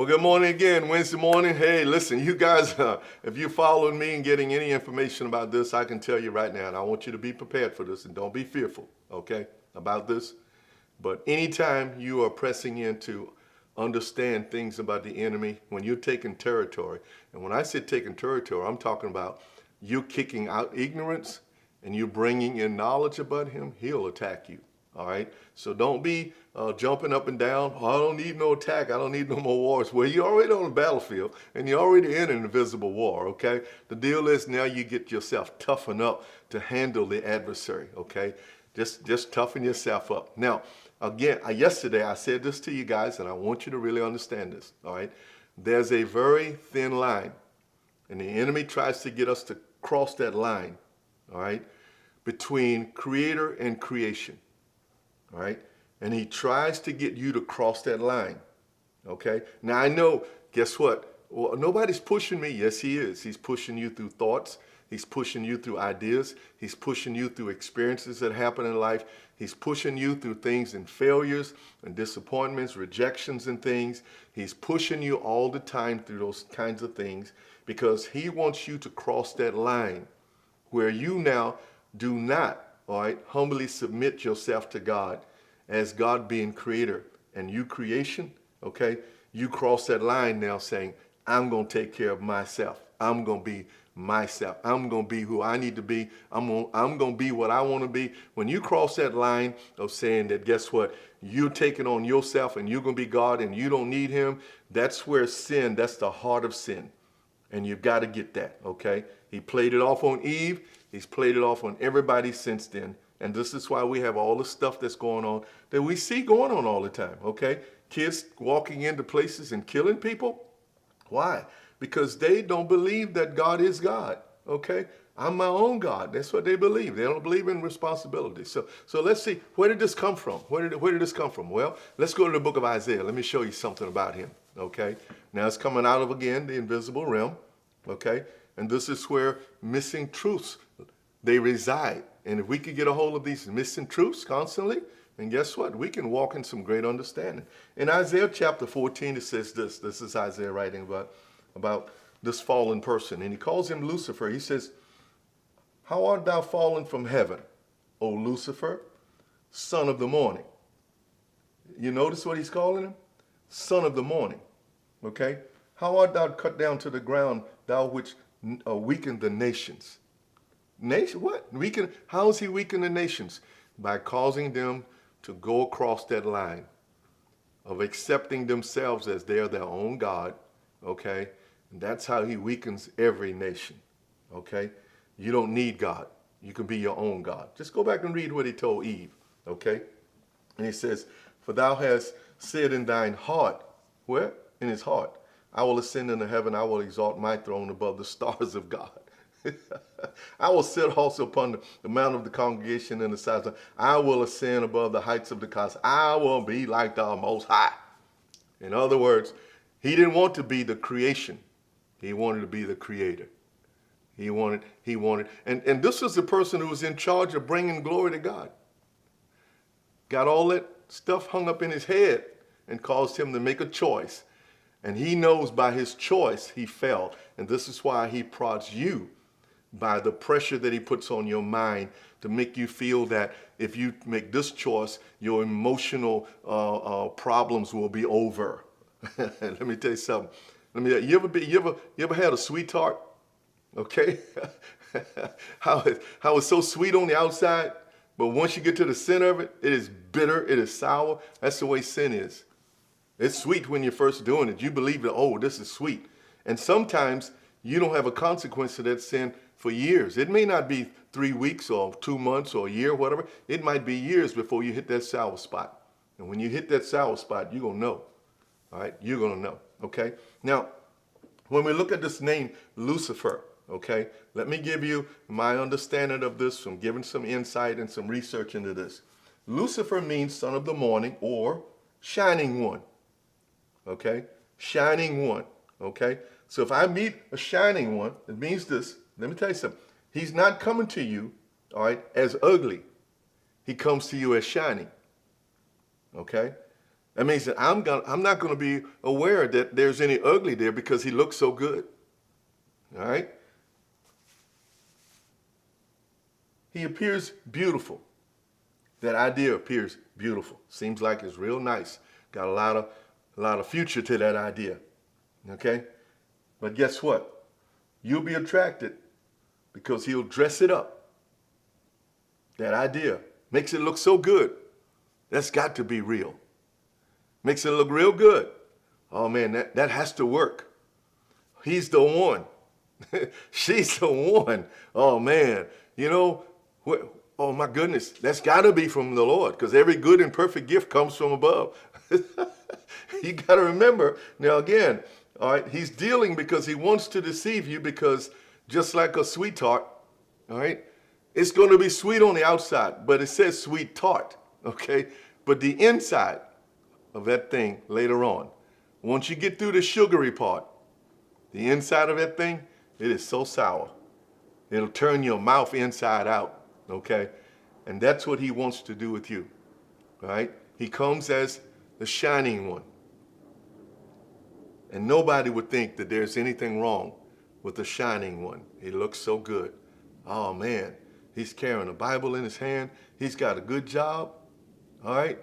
Well, good morning again, Wednesday morning. Hey, listen, you guys, if you're following me and getting any information about this, I can tell you right now, and I want you to be prepared for this and don't be fearful, okay, about this. But anytime you are pressing in to understand things about the enemy, when you're taking territory, and when I say taking territory, I'm talking about you kicking out ignorance and you're bringing in knowledge about him, he'll attack you. All right, so don't be jumping up and down. Oh, I don't need no attack. I don't need no more wars. Well, you're already on the battlefield and you're already in an invisible war. Okay, the deal is now you get yourself toughened up to handle the adversary. Okay, just toughen yourself up. Now, again, yesterday I said this to you guys, and I want you to really understand this. All right, there's a very thin line, and the enemy tries to get us to cross that line. All right, between creator and creation. All right, and he tries to get you to cross that line. Okay, now I know, guess what? Well, nobody's pushing me. Yes, he is. He's pushing you through thoughts. He's pushing you through ideas. He's pushing you through experiences that happen in life. He's pushing you through things and failures and disappointments, rejections and things. He's pushing you all the time through those kinds of things because he wants you to cross that line where you now do not, all right, humbly submit yourself to God as God being creator and you creation, okay? You cross that line now saying, I'm going to take care of myself. I'm going to be myself. I'm going to be who I need to be. I'm going to be what I want to be. When you cross that line of saying that, guess what? You're taking on yourself and you're going to be God and you don't need him. That's where sin, that's the heart of sin. And you've got to get that, okay? He played it off on Eve. He's played it off on everybody since then. And this is why we have all the stuff that's going on that we see going on all the time, okay? Kids walking into places and killing people. Why? Because they don't believe that God is God, okay? I'm my own God. That's what they believe. They don't believe in responsibility. So let's see, where did this come from? Where did this come from? Well, let's go to the book of Isaiah. Let me show you something about him, okay? Now it's coming out of, again, the invisible realm, okay? And this is where missing truths, they reside. And if we could get a hold of these missing truths constantly, then guess what? We can walk in some great understanding. In Isaiah chapter 14, it says this. This is Isaiah writing about this fallen person. And he calls him Lucifer. He says, how art thou fallen from heaven, O Lucifer, son of the morning? You notice what he's calling him? Son of the morning. Okay? How art thou cut down to the ground, thou which weakened the nations? Nation, what? How is he weakening the nations? By causing them to go across that line of accepting themselves as they're their own God, okay? And that's how he weakens every nation, okay? You don't need God. You can be your own God. Just go back and read what he told Eve, okay? And he says, for thou hast said in thine heart, where? In his heart, I will ascend into heaven, I will exalt my throne above the stars of God. I will sit also upon the mount of the congregation in the sides. I will ascend above the heights of the clouds. I will be like the Most High. In other words, he didn't want to be the creation. He wanted to be the creator. He wanted, and this was the person who was in charge of bringing glory to God. Got all that stuff hung up in his head and caused him to make a choice. And he knows by his choice he fell. And this is why he prods you by the pressure that he puts on your mind to make you feel that if you make this choice, your emotional problems will be over. Let me tell you something. You ever had a sweetheart? Okay, how it's so sweet on the outside, but once you get to the center of it, it is bitter, it is sour. That's the way sin is. It's sweet when you're first doing it. You believe that, oh, this is sweet. And sometimes you don't have a consequence to that sin for years. It may not be 3 weeks or 2 months or a year, whatever. It might be years before you hit that sour spot. And when you hit that sour spot, you're going to know. All right? You're going to know. Okay? Now, when we look at this name, Lucifer, okay, let me give you my understanding of this from giving some insight and some research into this. Lucifer means son of the morning or shining one. Okay? Shining one. Okay? So if I meet a shining one, it means this. Let me tell you something. He's not coming to you, all right, as ugly. He comes to you as shining. Okay? That means that I'm not going to be aware that there's any ugly there because he looks so good. All right? He appears beautiful. That idea appears beautiful. Seems like it's real nice. Got a lot of future to that idea. Okay? But guess what? You'll be attracted because he'll dress it up. That idea makes it look so good. That's got to be real. Makes it look real good. Oh man, that has to work. He's the one. She's the one. Oh man, you know, oh my goodness, that's got to be from the Lord because every good and perfect gift comes from above. You got to remember, now again, all right, he's dealing because he wants to deceive you because just like a sweet tart, all right, it's going to be sweet on the outside, but it says sweet tart, okay? But the inside of that thing later on, once you get through the sugary part, the inside of that thing, it is so sour. It'll turn your mouth inside out, okay? And that's what he wants to do with you, all right? He comes as the shining one. And nobody would think that there's anything wrong with the shining one. He looks so good. Oh man, he's carrying a Bible in his hand. He's got a good job, all right?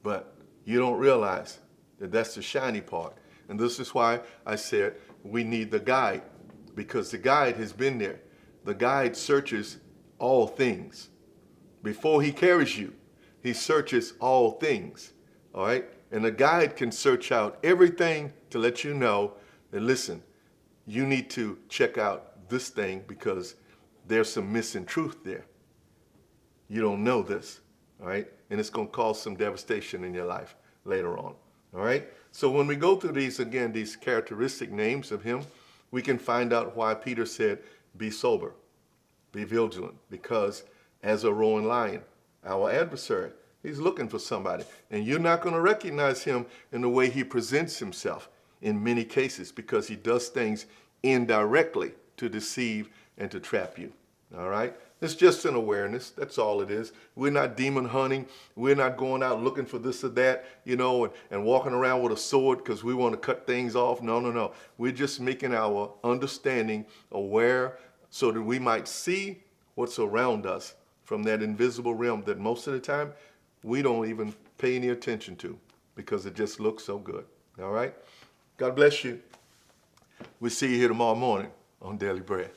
But you don't realize that that's the shiny part. And this is why I said we need the guide, because the guide has been there. The guide searches all things. Before he carries you, he searches all things, all right? And the guide can search out everything to let you know that, listen, you need to check out this thing because there's some missing truth there. You don't know this, all right? And it's going to cause some devastation in your life later on, all right? So when we go through these, again, these characteristic names of him, we can find out why Peter said, be sober, be vigilant, because as a roaring lion, our adversary, he's looking for somebody. And you're not going to recognize him in the way he presents himself in many cases because he does things indirectly to deceive and to trap you, all right? It's just an awareness. That's all it is. We're not demon hunting. We're not going out looking for this or that, you know, and walking around with a sword because we want to cut things off. No, no, no. We're just making our understanding aware so that we might see what's around us from that invisible realm that most of the time we don't even pay any attention to because it just looks so good. All right? God bless you. We'll see you here tomorrow morning on Daily Bread.